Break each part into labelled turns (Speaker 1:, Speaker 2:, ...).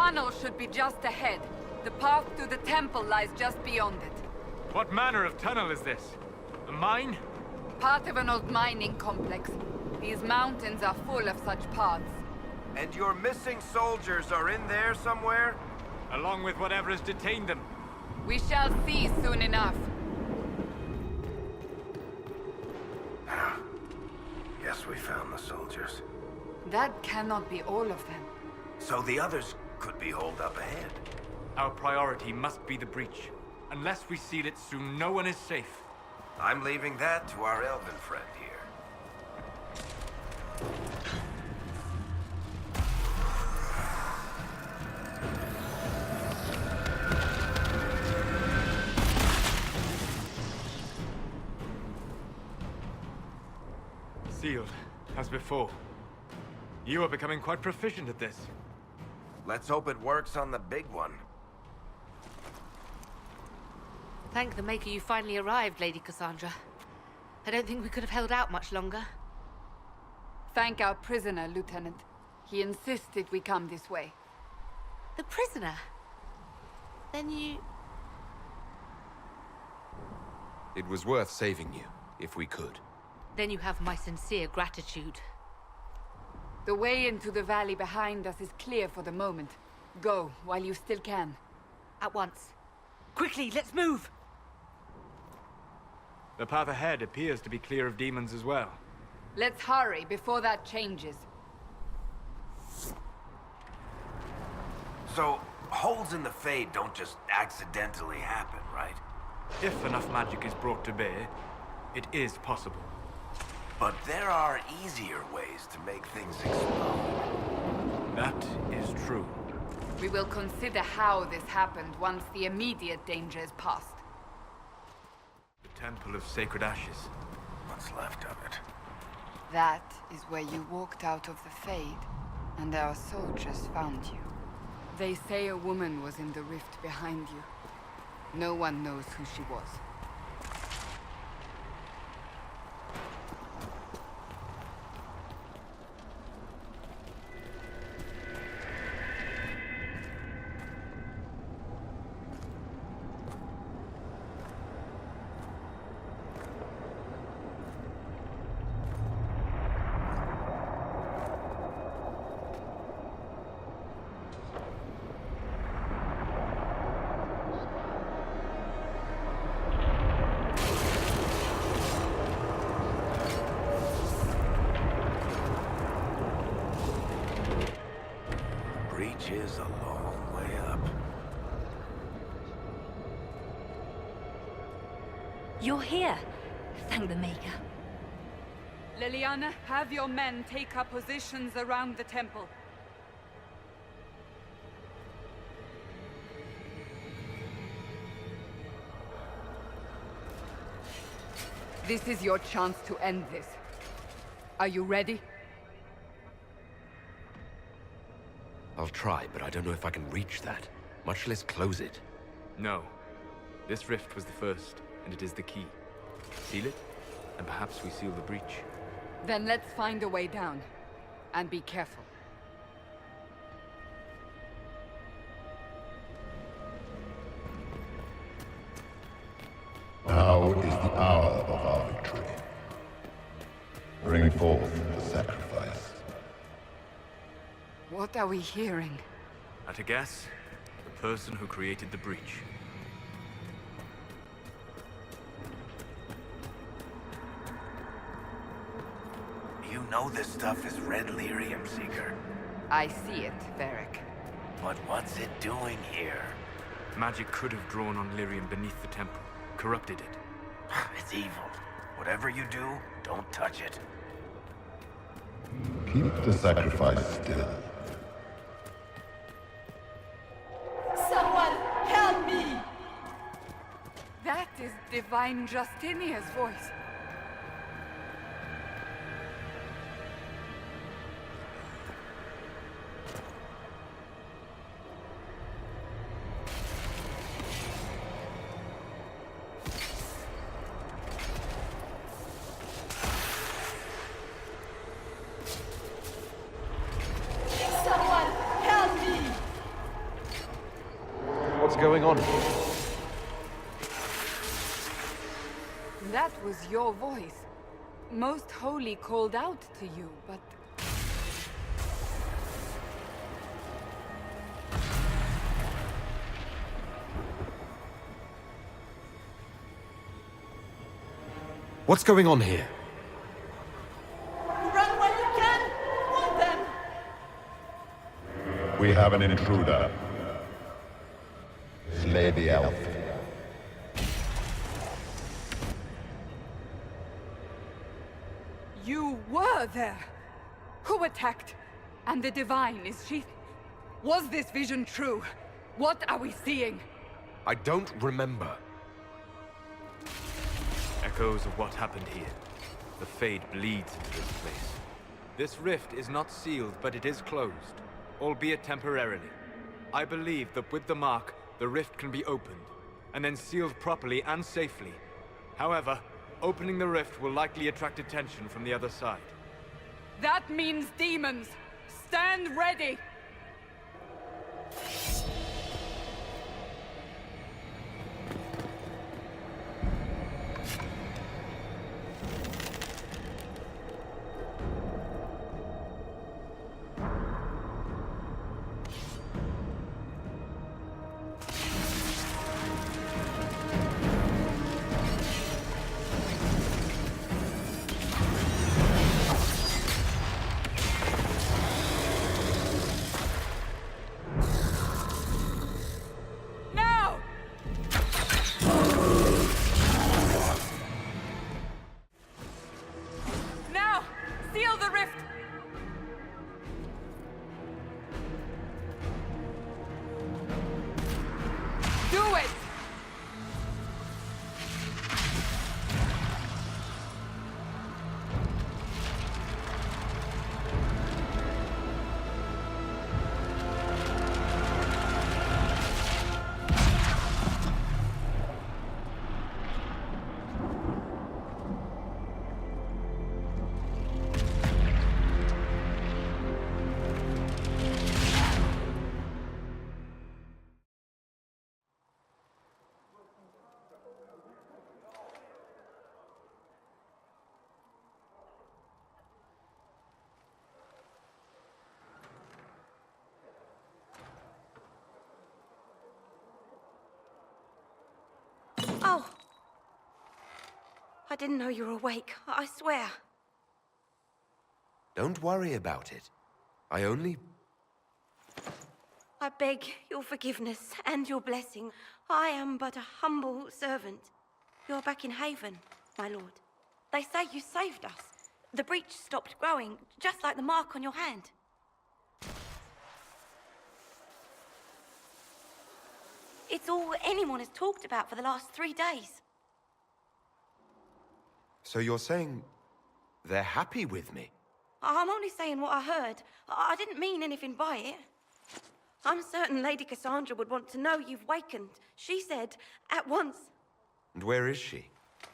Speaker 1: tunnel should be just ahead. The path to the temple lies just beyond it.
Speaker 2: What manner of tunnel is this? A mine?
Speaker 1: Part of an old mining complex. These mountains are full of such paths.
Speaker 3: And your missing soldiers are in there somewhere?
Speaker 2: Along with whatever has detained them.
Speaker 1: We shall see soon enough.
Speaker 3: Guess we found the soldiers.
Speaker 1: That cannot be all of them.
Speaker 3: So the others could be holed up ahead.
Speaker 2: Our priority must be the breach. Unless we seal it soon, no one is safe.
Speaker 3: I'm leaving that to our elven friend here.
Speaker 2: Sealed, as before. You are becoming quite proficient at this.
Speaker 3: Let's hope it works on the big one.
Speaker 4: Thank the Maker you finally arrived, Lady Cassandra. I don't think we could have held out much longer.
Speaker 1: Thank our prisoner, Lieutenant. He insisted we come this way.
Speaker 4: The prisoner? Then you...
Speaker 5: It was worth saving you, if we could.
Speaker 4: Then you have my sincere gratitude.
Speaker 1: The way into the valley behind us is clear for the moment. Go, while you still can.
Speaker 4: At once. Quickly, let's move!
Speaker 2: The path ahead appears to be clear of demons as well.
Speaker 1: Let's hurry before that changes.
Speaker 3: So, holes in the Fade don't just accidentally happen, right?
Speaker 2: If enough magic is brought to bear, it is possible.
Speaker 3: But there are easier ways to make things explode.
Speaker 2: That is true.
Speaker 1: We will consider how this happened once the immediate danger is past.
Speaker 2: The Temple of Sacred Ashes.
Speaker 3: What's left of it?
Speaker 1: That is where you walked out of the Fade, and our soldiers found you. They say a woman was in the rift behind you. No one knows who she was.
Speaker 3: Breach is a long way up.
Speaker 6: You're here. Thank the Maker.
Speaker 1: Liliana, have your men take up positions around the temple. This is your chance to end this. Are you ready?
Speaker 5: I'll try, but I don't know if I can reach that, much less close it.
Speaker 2: No. This rift was the first, and it is the key. Seal it, and perhaps we seal the breach.
Speaker 1: Then let's find a way down. And be careful.
Speaker 7: Now is the hour of our victory. Bring forth the sacrifice.
Speaker 1: What are we hearing?
Speaker 2: At a guess, the person who created the breach.
Speaker 3: You know this stuff is red lyrium, Seeker.
Speaker 1: I see it, Varric.
Speaker 3: But what's it doing here?
Speaker 2: Magic could have drawn on lyrium beneath the temple, corrupted it.
Speaker 3: It's evil. Whatever you do, don't touch it.
Speaker 7: Keep the sacrifice still.
Speaker 1: Someone help me! That is Divine Justinia's voice.
Speaker 7: on!
Speaker 1: That was your voice. Most Holy called out to you, but...
Speaker 5: What's going on here?
Speaker 8: Run when you can! Warn them!
Speaker 7: We have an intruder. Slay the elf.
Speaker 1: You were there! Who attacked? And the Divine, is she... Was this vision true? What are we seeing?
Speaker 5: I don't remember.
Speaker 2: Echoes of what happened here. The Fade bleeds into this place. This rift is not sealed, but it is closed, albeit temporarily. I believe that with the mark, the rift can be opened, and then sealed properly and safely. However, opening the rift will likely attract attention from the other side.
Speaker 1: That means demons! Stand ready!
Speaker 8: Oh! I didn't know you were awake, I swear.
Speaker 5: Don't worry about it. I
Speaker 8: beg your forgiveness and your blessing. I am but a humble servant. You're back in Haven, my lord. They say you saved us. The breach stopped growing, just like the mark on your hand. It's all anyone has talked about for the last 3 days.
Speaker 5: So you're saying they're happy with me?
Speaker 8: I'm only saying what I heard. I didn't mean anything by it. I'm certain Lady Cassandra would want to know you've wakened. She said, at once.
Speaker 5: And where is she?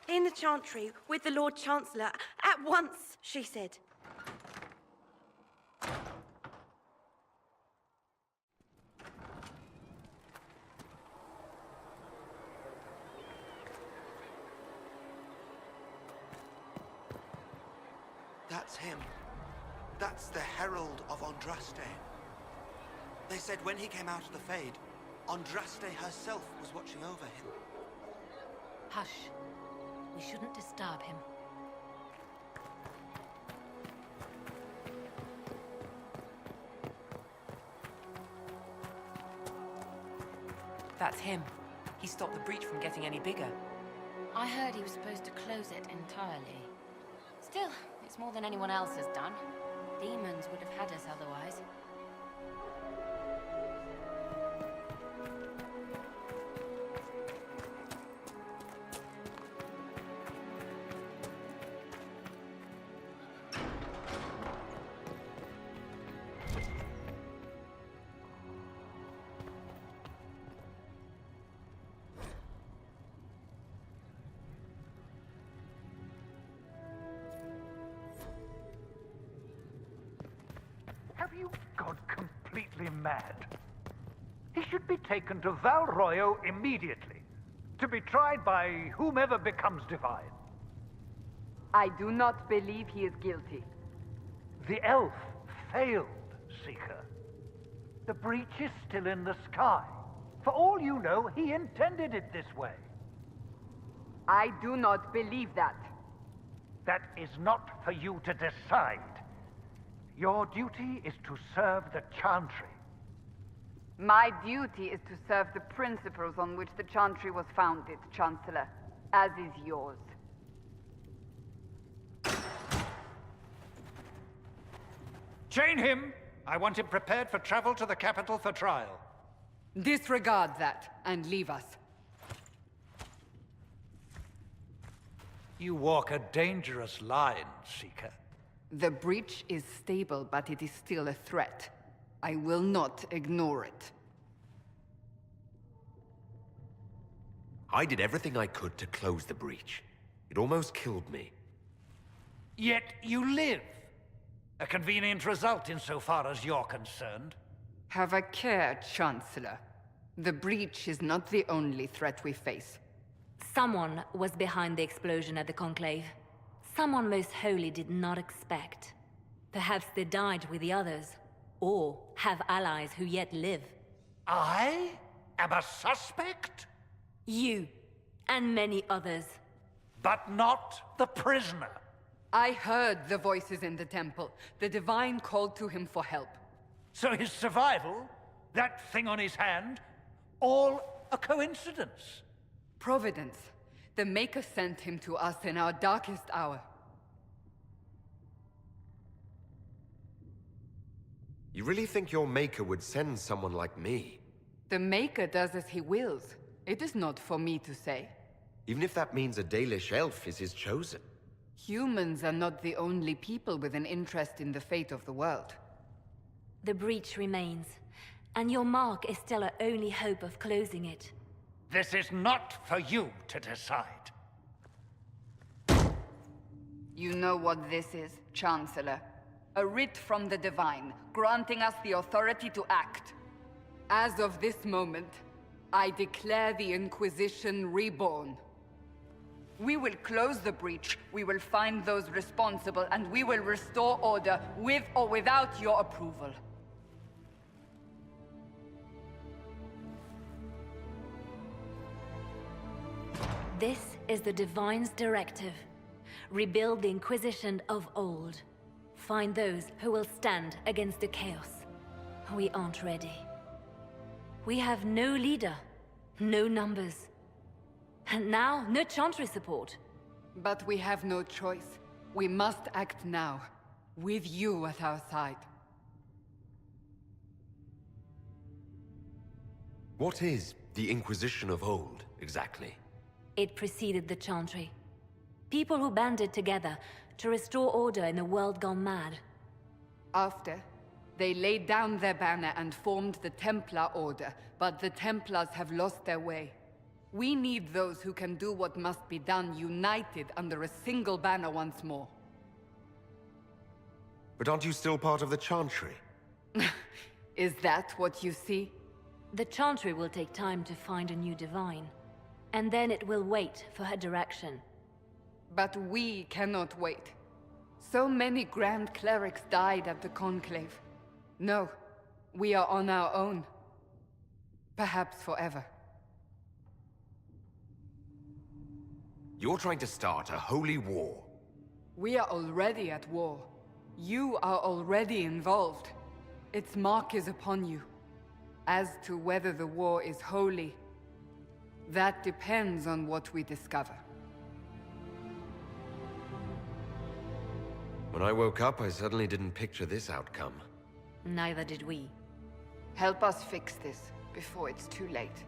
Speaker 8: In the Chantry, with the Lord Chancellor. At once, she said.
Speaker 9: That's him. That's the Herald of Andraste. They said when he came out of the Fade, Andraste herself was watching over him.
Speaker 4: Hush. We shouldn't disturb him.
Speaker 10: That's him. He stopped the breach from getting any bigger.
Speaker 11: I heard he was supposed to close it entirely. Still, it's more than anyone else has done. Demons would have had us otherwise.
Speaker 12: Have you gone completely mad? He should be taken to Val Royo immediately, to be tried by whomever becomes divine.
Speaker 1: I do not believe he is guilty.
Speaker 12: The elf failed, Seeker. The breach is still in the sky. For all you know, he intended it this way.
Speaker 1: I do not believe that.
Speaker 12: That is not for you to decide. Your duty is to serve the Chantry.
Speaker 1: My duty is to serve the principles on which the Chantry was founded, Chancellor, as is yours.
Speaker 12: Chain him! I want him prepared for travel to the capital for trial.
Speaker 1: Disregard that, and leave us.
Speaker 12: You walk a dangerous line, Seeker.
Speaker 1: The breach is stable, but it is still a threat. I will not ignore it.
Speaker 5: I did everything I could to close the breach. It almost killed me.
Speaker 12: Yet you live. A convenient result insofar as you're concerned.
Speaker 1: Have a care, Chancellor. The breach is not the only threat we face.
Speaker 6: Someone was behind the explosion at the Conclave. Someone Most Holy did not expect. Perhaps they died with the others, or have allies who yet live.
Speaker 12: I am a suspect?
Speaker 6: You, and many others.
Speaker 12: But not the prisoner.
Speaker 1: I heard the voices in the temple. The Divine called to him for help.
Speaker 12: So his survival, that thing on his hand, all a coincidence?
Speaker 1: Providence. The Maker sent him to us in our darkest hour.
Speaker 5: You really think your Maker would send someone like me?
Speaker 1: The Maker does as he wills. It is not for me to say.
Speaker 5: Even if that means a Dalish elf is his chosen.
Speaker 1: Humans are not the only people with an interest in the fate of the world.
Speaker 6: The breach remains, and your mark is still our only hope of closing it.
Speaker 12: This is not for you to decide.
Speaker 1: You know what this is, Chancellor. A writ from the Divine, granting us the authority to act. As of this moment, I declare the Inquisition reborn. We will close the breach, we will find those responsible, and we will restore order, with or without your approval.
Speaker 6: This is the Divine's directive. Rebuild the Inquisition of old. Find those who will stand against the chaos. We aren't ready. We have no leader, no numbers. And now, no Chantry support.
Speaker 1: But we have no choice. We must act now, with you at our side.
Speaker 5: What is the Inquisition of old, exactly?
Speaker 6: It preceded the Chantry. People who banded together to restore order in a world gone mad.
Speaker 1: After, they laid down their banner and formed the Templar Order, but the Templars have lost their way. We need those who can do what must be done, united under a single banner once more.
Speaker 5: But aren't you still part of the Chantry?
Speaker 1: Is that what you see?
Speaker 6: The Chantry will take time to find a new Divine. And then it will wait for her direction.
Speaker 1: But we cannot wait. So many Grand Clerics died at the Conclave. No, we are on our own. Perhaps forever.
Speaker 5: You're trying to start a holy war.
Speaker 1: We are already at war. You are already involved. Its mark is upon you. As to whether the war is holy, that depends on what we discover.
Speaker 5: When I woke up, I suddenly didn't picture this outcome.
Speaker 6: Neither did we.
Speaker 1: Help us fix this before it's too late.